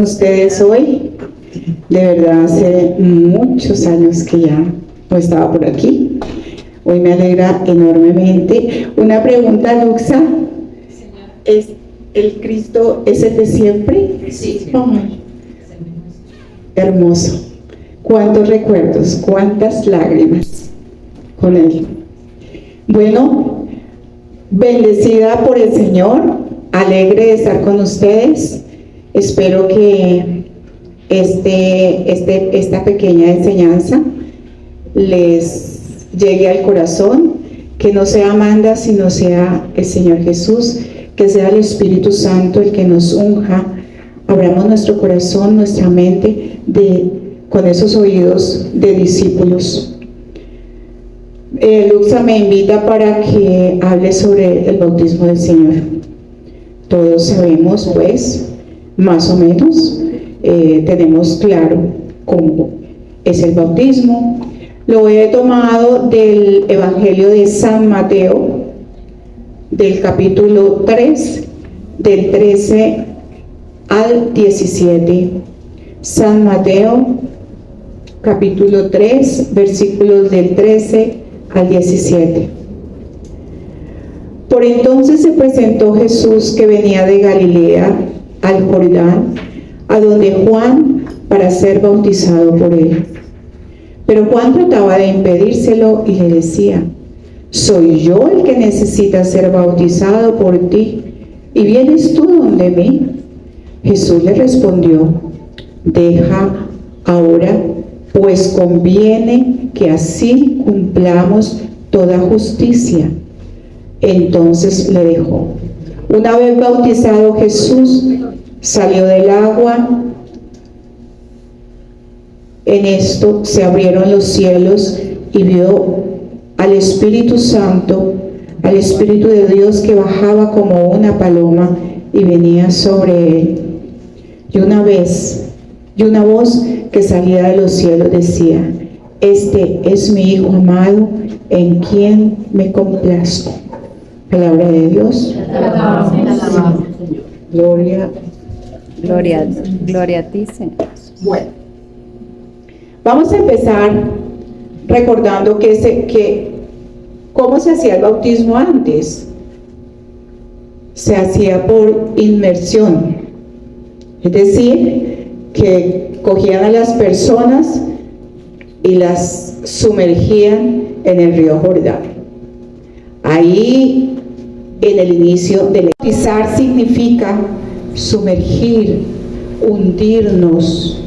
ustedes hoy. De verdad, hace muchos años que ya no estaba por aquí. Hoy me alegra enormemente. Una pregunta, Luxa. ¿Es el Cristo es el de siempre? Sí. Ay, hermoso. ¿Cuántos recuerdos? ¿Cuántas lágrimas con él? Bueno, bendecida por el Señor, alegre de estar con ustedes. Espero que esta pequeña enseñanza les llegue al corazón, que no sea Amanda, sino sea el Señor Jesús, que sea el Espíritu Santo el que nos unja. Abramos nuestro corazón, nuestra mente con esos oídos de discípulos. Luxa me invita para que hable sobre el bautismo del Señor. Todos sabemos, pues, más o menos, tenemos claro cómo es el bautismo. Lo he tomado del Evangelio de San Mateo, del capítulo 3, del 13 al 17. San Mateo, capítulo 3, versículos del 13 al 17. Por entonces se presentó Jesús, que venía de Galilea al Jordán, a donde Juan, para ser bautizado por él. Pero Juan trataba de impedírselo y le decía: ¿soy yo el que necesita ser bautizado por ti, y vienes tú donde mí? Jesús le respondió: deja ahora, pues conviene que así cumplamos toda justicia. Entonces le dejó. Una vez bautizado Jesús, salió del agua. En esto se abrieron los cielos y vio al Espíritu Santo, al Espíritu de Dios, que bajaba como una paloma y venía sobre él. Y una voz que salía de los cielos decía: este es mi Hijo amado, en quien me complazco. Palabra de Dios. Gloria a ti, Señor. Bueno, vamos a empezar recordando cómo se hacía el bautismo antes. Se hacía por inmersión, es decir, que cogían a las personas y las sumergían en el río Jordán. Ahí, en el inicio del bautizar, significa sumergir, hundirnos,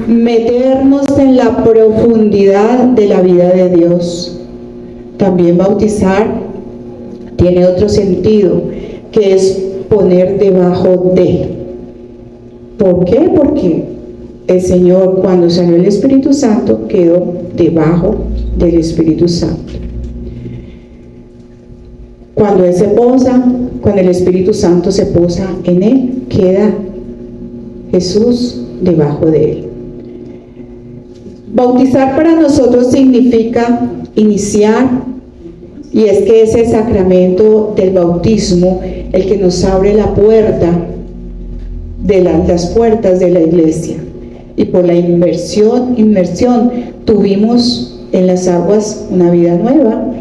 meternos en la profundidad de la vida de Dios. También bautizar tiene otro sentido, que es poner debajo de. ¿Por qué? Porque el Señor, cuando salió el Espíritu Santo, quedó debajo del Espíritu Santo. Cuando Él se posa, cuando el Espíritu Santo se posa en Él, queda Jesús debajo de Él. Bautizar para nosotros significa iniciar, y es que es el sacramento del bautismo el que nos abre la puerta las puertas de la iglesia. Y por la inmersión tuvimos en las aguas una vida nueva,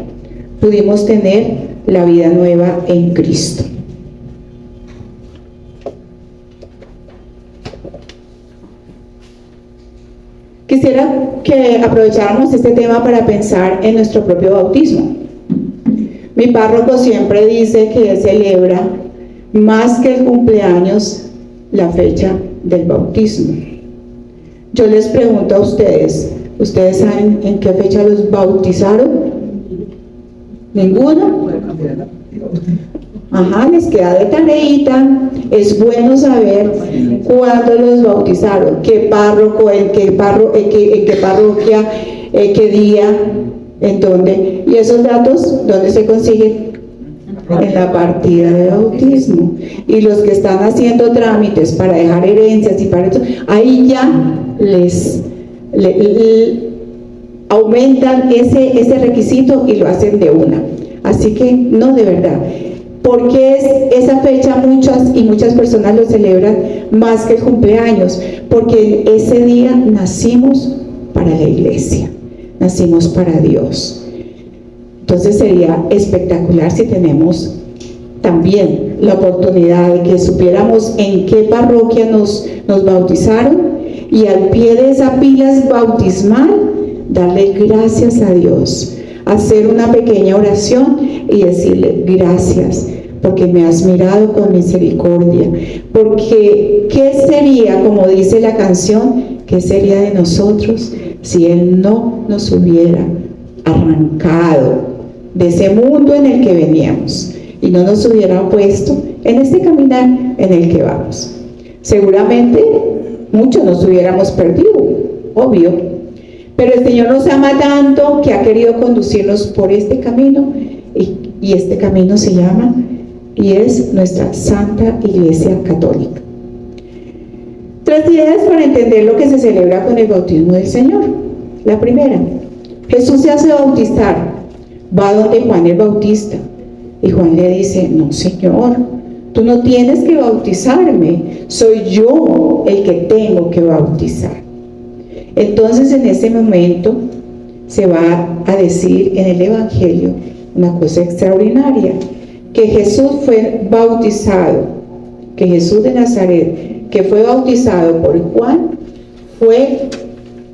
pudimos tener la vida nueva en Cristo. Quisiera que aprovecháramos este tema para pensar en nuestro propio bautismo. Mi párroco siempre dice que él celebra más que el cumpleaños la fecha del bautismo. Yo les pregunto a ustedes, ¿ustedes saben en qué fecha los bautizaron? ¿Ninguno? Ajá, les queda de tareita. Es bueno saber cuándo los bautizaron, qué párroco, en qué parroquia, qué día, en dónde. Y esos datos, ¿dónde se consiguen? En la partida de bautismo. Y los que están haciendo trámites para dejar herencias y para eso, ahí ya les aumentan ese requisito y lo hacen de una. Así que no, de verdad. ¿Por qué es esa fecha muchas personas lo celebran? más que el cumpleaños, porque ese día nacimos para la iglesia, nacimos para Dios. Entonces sería espectacular si tenemos también la oportunidad de que supiéramos en qué parroquia nos bautizaron, y al pie de esa pila bautismal darle gracias a Dios, hacer una pequeña oración y decirle gracias porque me has mirado con misericordia, porque ¿qué sería, como dice la canción, qué sería de nosotros si Él no nos hubiera arrancado de ese mundo en el que veníamos y no nos hubiera puesto en este caminar en el que vamos? Seguramente muchos nos hubiéramos perdido, obvio, pero el Señor nos ama tanto que ha querido conducirnos por este camino, y este camino se llama y es nuestra Santa Iglesia Católica. 3 ideas para entender lo que se celebra con el bautismo del Señor. La primera, Jesús se hace bautizar, va donde Juan el Bautista, y Juan le dice: no, Señor, tú no tienes que bautizarme, soy yo el que tengo que bautizar. Entonces en ese momento se va a decir en el Evangelio una cosa extraordinaria, que Jesús fue bautizado, que Jesús de Nazaret, que fue bautizado por Juan, fue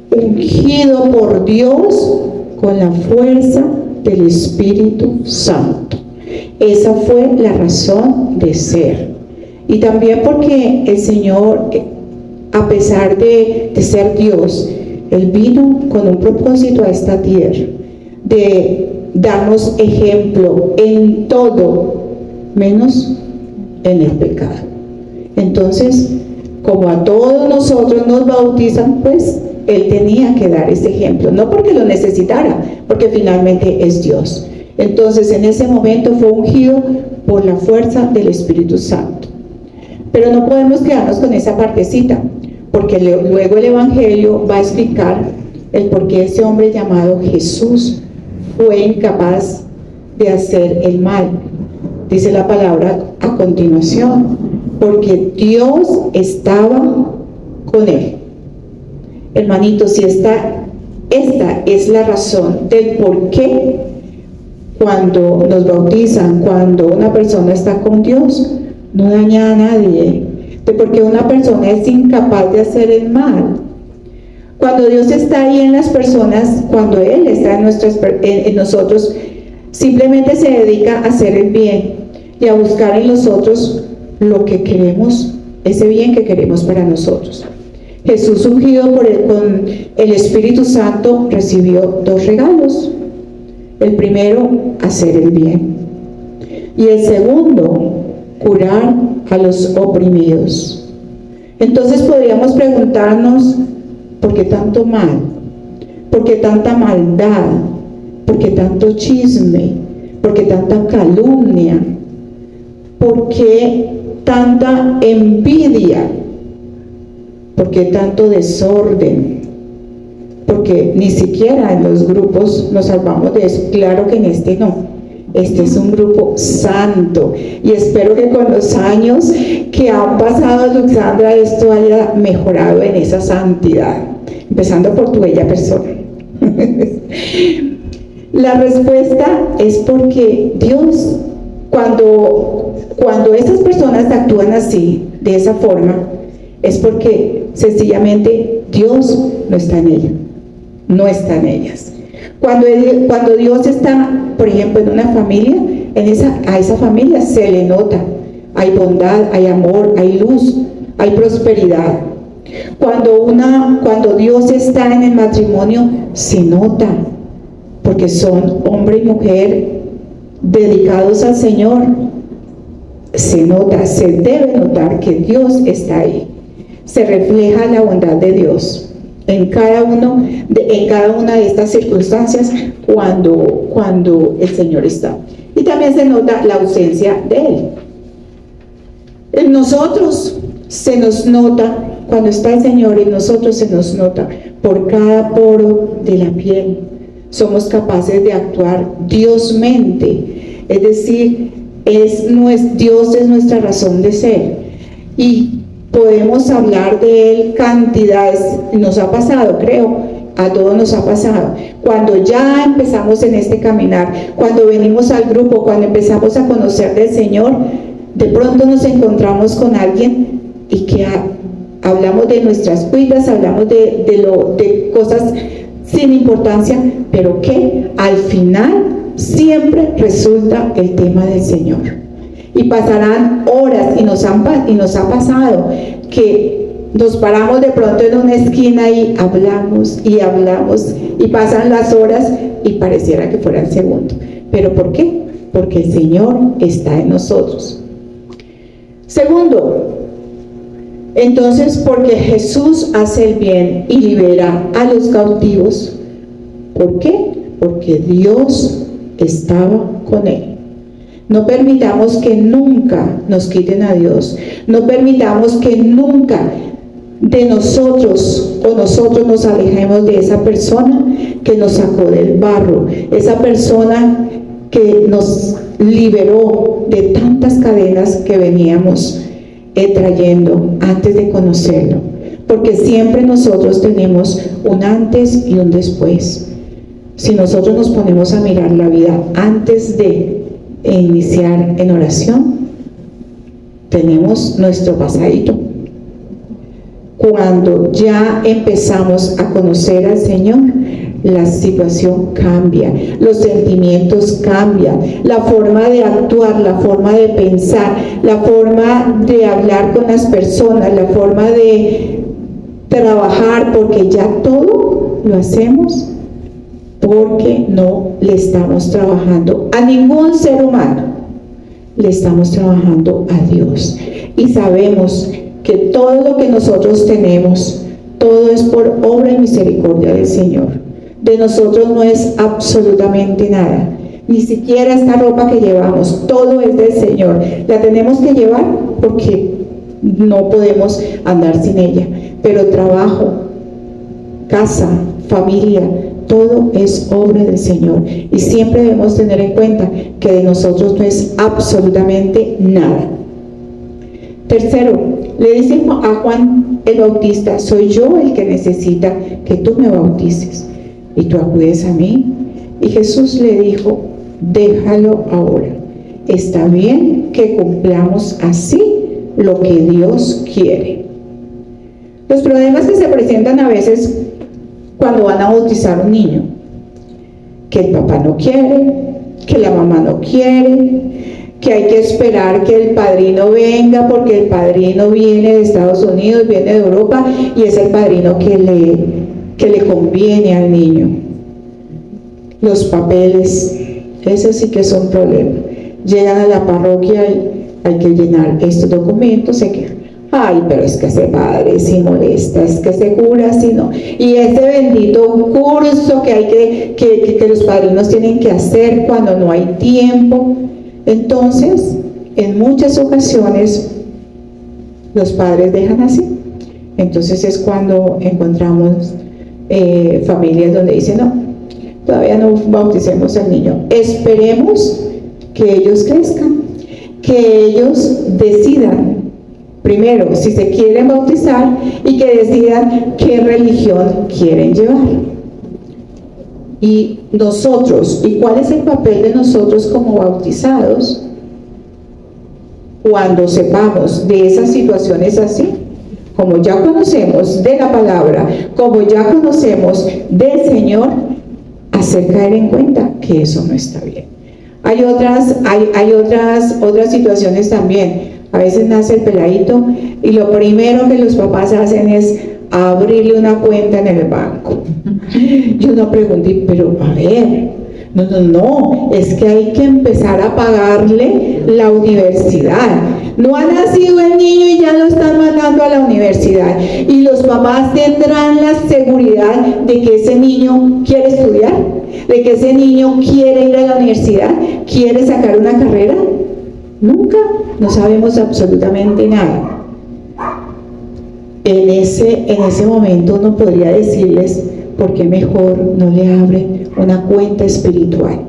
ungido por Dios con la fuerza del Espíritu Santo. Esa fue la razón de ser. Y también porque el Señor, a pesar de ser Dios, Él vino con un propósito a esta tierra, de darnos ejemplo en todo, menos en el pecado. Entonces, como a todos nosotros nos bautizan, pues Él tenía que dar ese ejemplo, no porque lo necesitara, porque finalmente es Dios. Entonces en ese momento fue ungido por la fuerza del Espíritu Santo. Pero no podemos quedarnos con esa partecita, porque luego el Evangelio va a explicar el por qué ese hombre llamado Jesús fue incapaz de hacer el mal. Dice la palabra a continuación: porque Dios estaba con él. Hermanitos, si esta es la razón del por qué cuando nos bautizan, cuando una persona está con Dios, no daña a nadie, de porque una persona es incapaz de hacer el mal. Cuando Dios está ahí en las personas, cuando Él está en nosotros, simplemente se dedica a hacer el bien y a buscar en los otros lo que queremos, ese bien que queremos para nosotros. Jesús, ungido con el Espíritu Santo, recibió 2 regalos. El primero, hacer el bien, y el segundo, curar a los oprimidos. Entonces podríamos preguntarnos: ¿por qué tanto mal? ¿Por qué tanta maldad? ¿Por qué tanto chisme? ¿Por qué tanta calumnia? ¿Por qué tanta envidia? ¿Por qué tanto desorden? Porque ni siquiera en los grupos nos salvamos de eso. Claro que en este no. Este es un grupo santo, y espero que con los años que han pasado, Luxandra, esto haya mejorado en esa santidad, empezando por tu bella persona. La respuesta es porque Dios, cuando esas personas actúan así, de esa forma, es porque sencillamente Dios no está en ella, no está en ellas. Cuando Dios está, por ejemplo, en una familia, a esa familia se le nota, hay bondad, hay amor, hay luz, hay prosperidad. Cuando Dios está en el matrimonio, se nota, porque son hombre y mujer dedicados al Señor. Se nota, se debe notar que Dios está ahí. Se refleja la bondad de Dios en cada una de estas circunstancias cuando el Señor está. Y también se nota la ausencia de Él. En nosotros se nos nota, cuando está el Señor en nosotros, se nos nota por cada poro de la piel. Somos capaces de actuar diosmente, es decir, Dios es nuestra razón de ser. Y podemos hablar de Él cantidades, nos ha pasado, creo, a todos nos ha pasado. Cuando ya empezamos en este caminar, cuando venimos al grupo, cuando empezamos a conocer del Señor, de pronto nos encontramos con alguien y que hablamos de nuestras vidas, hablamos de cosas sin importancia, pero que al final siempre resulta el tema del Señor. Y pasarán horas, y nos ha pasado que nos paramos de pronto en una esquina y hablamos, y pasan las horas y pareciera que fuera el segundo. ¿Pero por qué? Porque el Señor está en nosotros. Segundo, entonces, porque Jesús hace el bien y libera a los cautivos. ¿Por qué? Porque Dios estaba con él. No permitamos que nunca nos quiten a Dios. No permitamos que nunca de nosotros o nosotros nos alejemos de esa persona que nos sacó del barro, esa persona que nos liberó de tantas cadenas que veníamos trayendo antes de conocerlo, porque siempre nosotros tenemos un antes y un después. Si nosotros nos ponemos a mirar la vida antes de iniciar en oración, tenemos nuestro pasadito. Cuando ya empezamos a conocer al Señor, la situación cambia, los sentimientos cambian, la forma de actuar, la forma de pensar, la forma de hablar con las personas, la forma de trabajar, porque ya todo lo hacemos porque no le estamos trabajando a ningún ser humano, le estamos trabajando a Dios. Y sabemos que todo lo que nosotros tenemos, todo es por obra y misericordia del Señor. De nosotros no es absolutamente nada, ni siquiera esta ropa que llevamos, todo es del Señor. La tenemos que llevar porque no podemos andar sin ella, pero trabajo, casa, familia, todo es obra del Señor. Y siempre debemos tener en cuenta que de nosotros no es absolutamente nada. Tercero, le dice a Juan el Bautista: soy yo el que necesita que tú me bautices y tú acudes a mí. Y Jesús le dijo: déjalo ahora, está bien que cumplamos así lo que Dios quiere. Los problemas que se presentan a veces cuando van a bautizar a un niño: que el papá no quiere, que la mamá no quiere, que hay que esperar que el padrino venga porque el padrino viene de Estados Unidos, viene de Europa y es el padrino que le conviene al niño. Los papeles, esos sí que son problemas. Llegan a la parroquia y hay que llenar estos documentos, se quedan: ay, pero es que ese padre sí molesta, es que ese cura sí no, y ese bendito curso que hay que los padrinos tienen que hacer cuando no hay tiempo. Entonces, en muchas ocasiones los padres dejan así. Entonces es cuando encontramos familias donde dicen: no, todavía no bauticemos al niño, esperemos que ellos crezcan, que ellos decidan primero si se quieren bautizar y que decidan qué religión quieren llevar. Y nosotros, ¿y cuál es el papel de nosotros como bautizados cuando sepamos de esas situaciones así? Como ya conocemos de la palabra, como ya conocemos del Señor, hacer caer en cuenta que eso no está bien. Hay otras situaciones también. A veces nace el peladito y lo primero que los papás hacen es abrirle una cuenta en el banco. Yo no pregunté, pero a ver, no, es que hay que empezar a pagarle la universidad. No ha nacido el niño y ya lo están mandando a la universidad. Y los papás tendrán la seguridad de que ese niño quiere estudiar, de que ese niño quiere ir a la universidad, quiere sacar una carrera. Nunca, no sabemos absolutamente nada. En ese momento uno podría decirles: ¿por qué mejor no le abre una cuenta espiritual?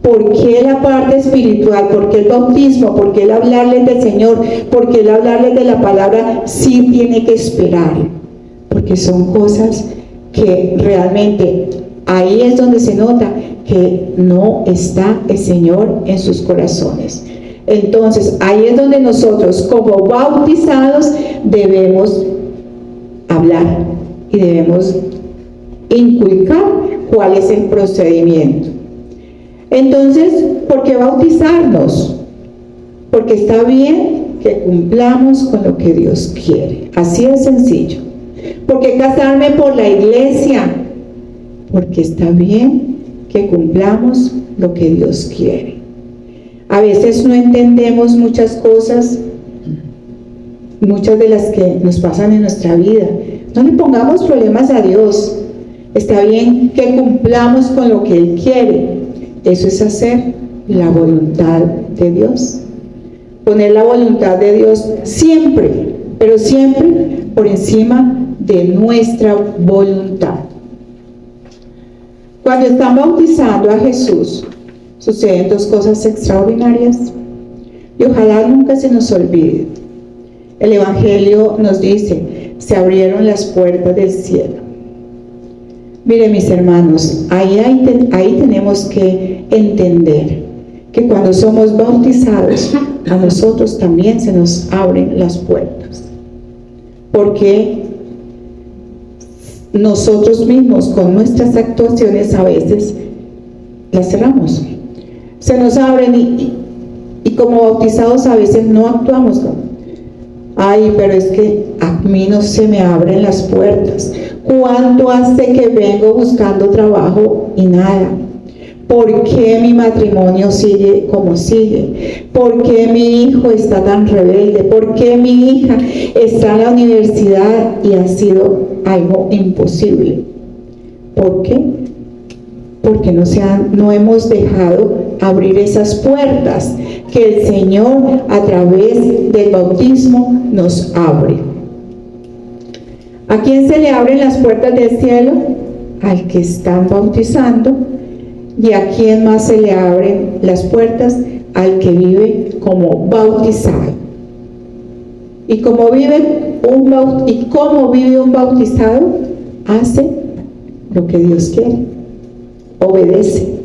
¿Por qué la parte espiritual? ¿Por qué el bautismo? ¿Por qué el hablarles del Señor? ¿Por qué el hablarles de la palabra? Sí tiene que esperar, porque son cosas que realmente ahí es donde se nota que no está el Señor en sus corazones. Entonces, ahí es donde nosotros, como bautizados, debemos hablar y debemos inculcar cuál es el procedimiento. Entonces, ¿por qué bautizarnos? Porque está bien que cumplamos con lo que Dios quiere. Así es sencillo. ¿Por qué casarme por la iglesia? Porque está bien que cumplamos lo que Dios quiere. A veces no entendemos muchas cosas, muchas de las que nos pasan en nuestra vida. No le pongamos problemas a Dios. Está bien que cumplamos con lo que Él quiere. Eso es hacer la voluntad de Dios. Poner la voluntad de Dios siempre, pero siempre por encima de nuestra voluntad. Cuando están bautizando a Jesús, suceden dos cosas extraordinarias y ojalá nunca se nos olvide. El Evangelio nos dice, se abrieron las puertas del cielo. Miren, mis hermanos, ahí tenemos que entender que cuando somos bautizados, a nosotros también se nos abren las puertas. Porque nosotros mismos, con nuestras actuaciones, a veces las cerramos. Se nos abren y como bautizados a veces no actuamos. Ay, pero es que a mí no se me abren las puertas. ¿Cuánto hace que vengo buscando trabajo y nada? ¿Por qué mi matrimonio sigue como sigue? ¿Por qué mi hijo está tan rebelde? ¿Por qué mi hija está en la universidad y ha sido algo imposible? ¿Por qué? Porque no hemos dejado abrir esas puertas que el Señor a través del bautismo nos abre. ¿A quién se le abren las puertas del cielo? Al que están bautizando. ¿Y a quién más se le abren las puertas? Al que vive como bautizado. ¿Y cómo vive un bautizado? Hace lo que Dios quiere. Obedece.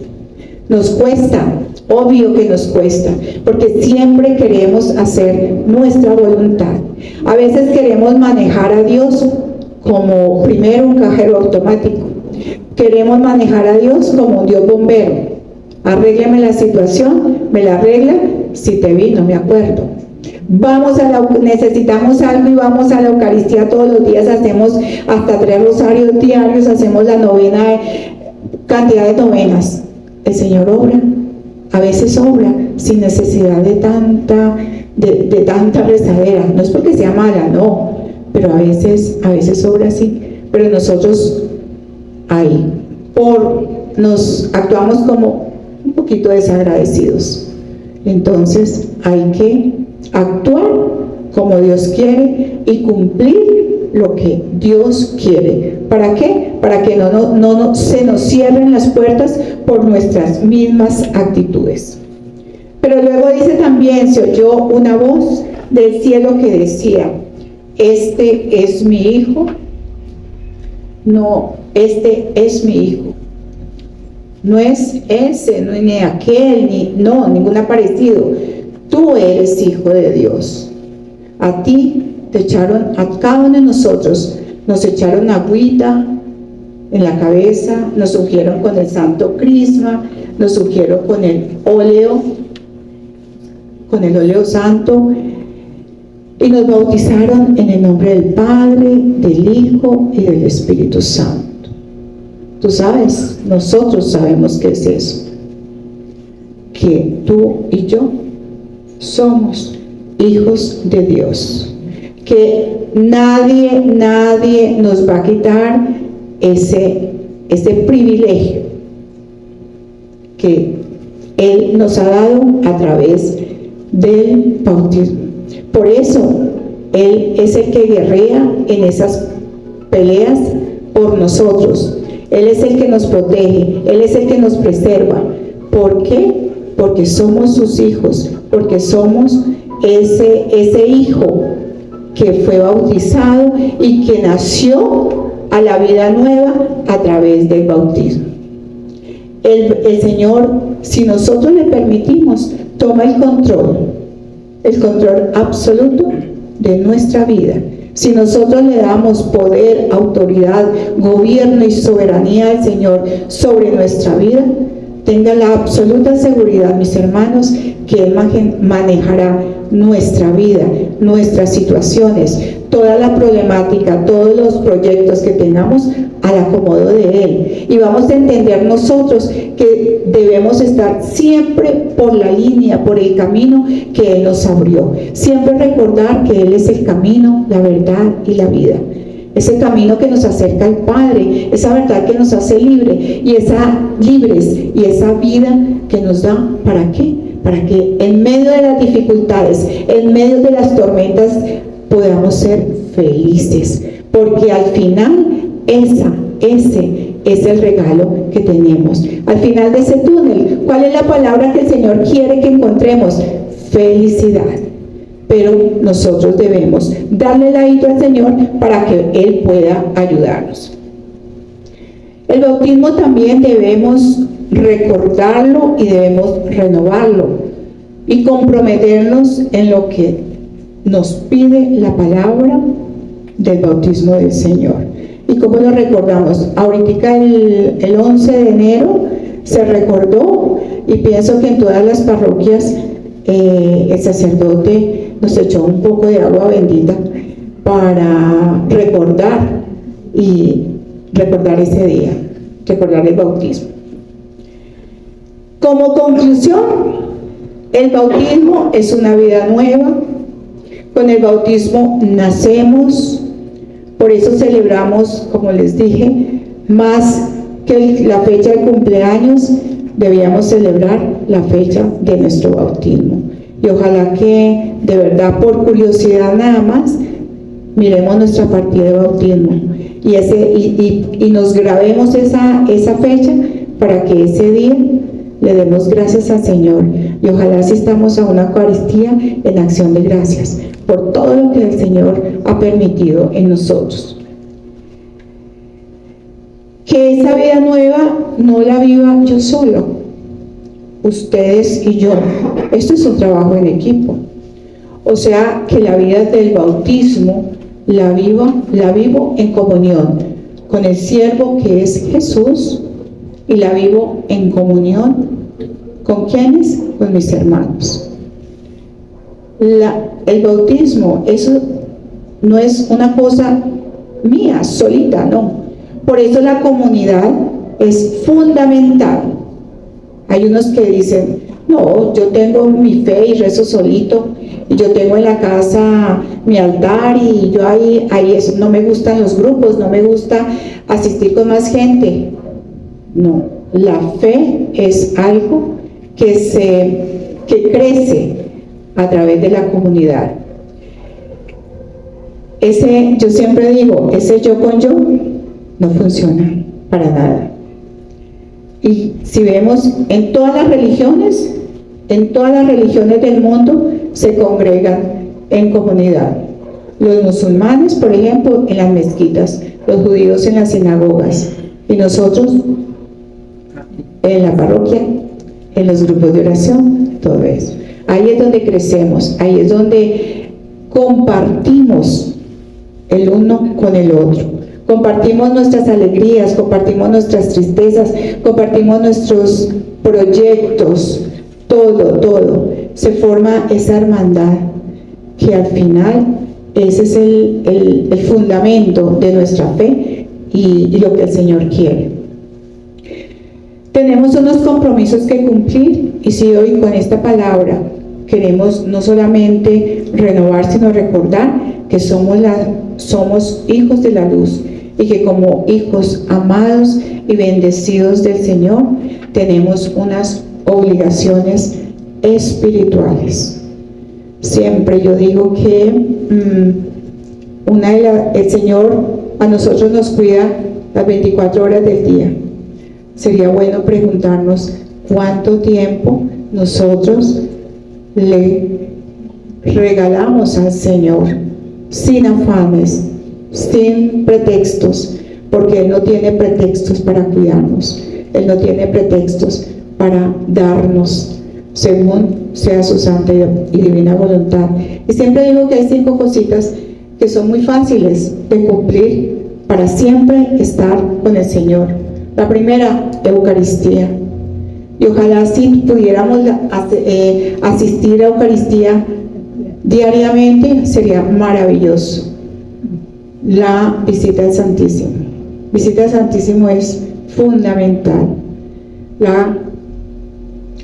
Nos cuesta, obvio que nos cuesta, porque siempre queremos hacer nuestra voluntad. A veces queremos manejar a Dios como primero un cajero automático. Queremos manejar a Dios como un Dios bombero. Arréglame la situación, me la arregla, si te vi, no me acuerdo. Necesitamos algo y vamos a la Eucaristía todos los días, hacemos hasta 3 rosarios diarios, hacemos la novena, cantidad de novenas. El Señor obra, a veces obra sin necesidad de tanta rezadera. No es porque sea mala, no, pero a veces obra así. Pero nosotros ahí nos actuamos como un poquito desagradecidos. Entonces hay que actuar como Dios quiere y cumplir lo que Dios quiere. ¿Para qué? Para que no se nos cierren las puertas por nuestras mismas actitudes. Pero luego dice también, se oyó una voz del cielo que decía, este es mi hijo. No, este es mi hijo. No es ese, no es ni aquel, ningún parecido. Tú eres hijo de Dios. A ti te echaron, a cada uno de nosotros, nos echaron agüita en la cabeza, nos ungieron con el santo crisma, nos ungieron con el óleo santo, y nos bautizaron en el nombre del Padre, del Hijo y del Espíritu Santo. Tú sabes, nosotros sabemos qué es eso, que tú y yo somos hijos de Dios, que nadie nos va a quitar ese privilegio que Él nos ha dado a través del bautismo. Por eso Él es el que guerrea en esas peleas por nosotros. Él es el que nos protege, Él es el que nos preserva. ¿Por qué? Porque somos sus hijos, porque somos ese hijo que fue bautizado y que nació a la vida nueva a través del bautismo. El Señor, si nosotros le permitimos, toma el control absoluto de nuestra vida. Si nosotros le damos poder, autoridad, gobierno y soberanía al Señor sobre nuestra vida, tenga la absoluta seguridad, mis hermanos, que Él manejará nuestra vida, nuestras situaciones, toda la problemática, todos los proyectos que tengamos al acomodo de Él. Y vamos a entender nosotros que debemos estar siempre por la línea, por el camino que Él nos abrió. Siempre recordar que Él es el camino, la verdad y la vida. Ese camino que nos acerca al Padre, esa verdad que nos hace libres y esa vida que nos da, ¿para qué? Para que en medio de las dificultades, en medio de las tormentas, podamos ser felices, porque al final ese es el regalo que tenemos. Al final de ese túnel, ¿cuál es la palabra que el Señor quiere que encontremos? Felicidad. Pero nosotros debemos darle la ayuda al Señor para que Él pueda ayudarnos. El bautismo también debemos recordarlo y debemos renovarlo y comprometernos en lo que nos pide la palabra del bautismo del Señor. ¿Y cómo lo recordamos? Ahorita el 11 de enero se recordó, y pienso que en todas las parroquias el sacerdote nos echó un poco de agua bendita para recordar ese día, recordar el bautismo. Como conclusión, el bautismo es una vida nueva. Con el bautismo nacemos, por eso celebramos, como les dije, más que la fecha de cumpleaños, debíamos celebrar la fecha de nuestro bautismo. Y ojalá que de verdad, por curiosidad nada más, miremos nuestra partida de bautismo y nos grabemos esa fecha para que ese día le demos gracias al Señor. Y ojalá asistamos a una Eucaristía en acción de gracias por todo lo que el Señor ha permitido en nosotros. Que esa vida nueva no la viva yo solo, ustedes y yo. Esto es un trabajo en equipo. O sea, que la vida del bautismo la vivo en comunión con el siervo que es Jesús, y la vivo en comunión ¿con quiénes? Con mis hermanos. El bautismo, eso no es una cosa mía, solita, no. Por eso la comunidad es fundamental. Hay unos que dicen, no, yo tengo mi fe y rezo solito, y yo tengo en la casa mi altar y yo ahí eso, no me gustan los grupos, no me gusta asistir con más gente. No, la fe es algo que crece a través de la comunidad. Yo siempre digo, ese yo con yo no funciona para nada. Y si vemos en todas las religiones del mundo se congregan en comunidad. Los musulmanes, por ejemplo, en las mezquitas, los judíos en las sinagogas, y nosotros en la parroquia, en los grupos de oración, todo eso. Ahí es donde crecemos, ahí es donde compartimos el uno con el otro. Compartimos nuestras alegrías, compartimos nuestras tristezas, compartimos nuestros proyectos, todo. Se forma esa hermandad que al final ese es el fundamento de nuestra fe y lo que el Señor quiere. Tenemos unos compromisos que cumplir, y si hoy con esta palabra queremos no solamente renovar, sino recordar que somos hijos de la luz, y que como hijos amados y bendecidos del Señor tenemos unas obligaciones espirituales. Siempre yo digo que el Señor a nosotros nos cuida las 24 horas del día. Sería bueno preguntarnos ¿Cuánto tiempo nosotros le regalamos al Señor sin afanes, sin pretextos? Porque Él no tiene pretextos para cuidarnos. Él no tiene pretextos para darnos según sea su santa y divina voluntad. Y siempre digo que hay 5 cositas que son muy fáciles de cumplir para siempre estar con el Señor. La primera, Eucaristía. Y ojalá si pudiéramos asistir a Eucaristía diariamente, sería maravilloso. La visita al Santísimo. Visita al Santísimo es fundamental. La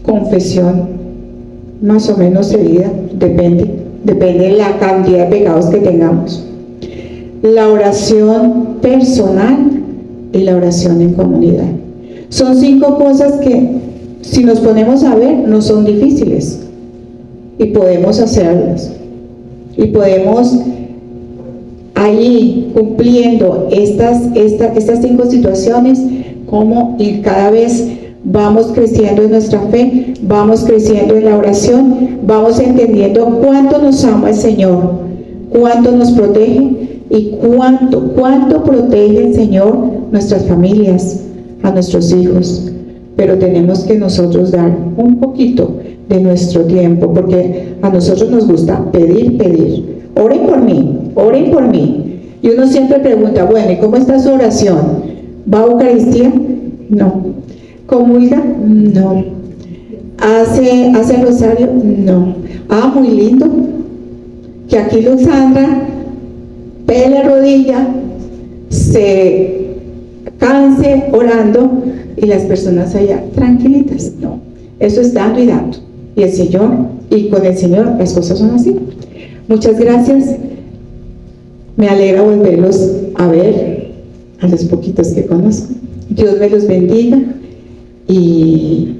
confesión, más o menos seguida, depende de la cantidad de pecados que tengamos. La oración personal y la oración en comunidad. Son 5 cosas que, si nos ponemos a ver, no son difíciles y podemos hacerlas. Y podemos ahí cumpliendo estas 5 situaciones, como ir cada vez vamos creciendo en nuestra fe, vamos creciendo en la oración, vamos entendiendo cuánto nos ama el Señor, cuánto nos protege y cuánto protege el Señor nuestras familias, a nuestros hijos. Pero tenemos que nosotros dar un poquito de nuestro tiempo, porque a nosotros nos gusta pedir. Oren por mí, oren por mí. Y uno siempre pregunta, bueno, ¿y cómo está su oración? ¿Va a Eucaristía? No. ¿Comulga? No. ¿Hace rosario? No. Ah, muy lindo. Que aquí Luxandra pegue la rodilla, se canse orando y las personas allá tranquilitas. No. Eso es dando y dando. Y el Señor, y con el Señor las cosas son así. Muchas gracias. Me alegra volverlos a ver, a los poquitos que conozco. Dios me los bendiga y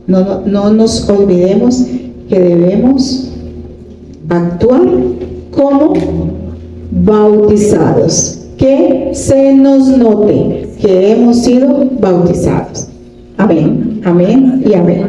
no nos olvidemos que debemos actuar como bautizados. Que se nos note que hemos sido bautizados. Amén, amén y amén.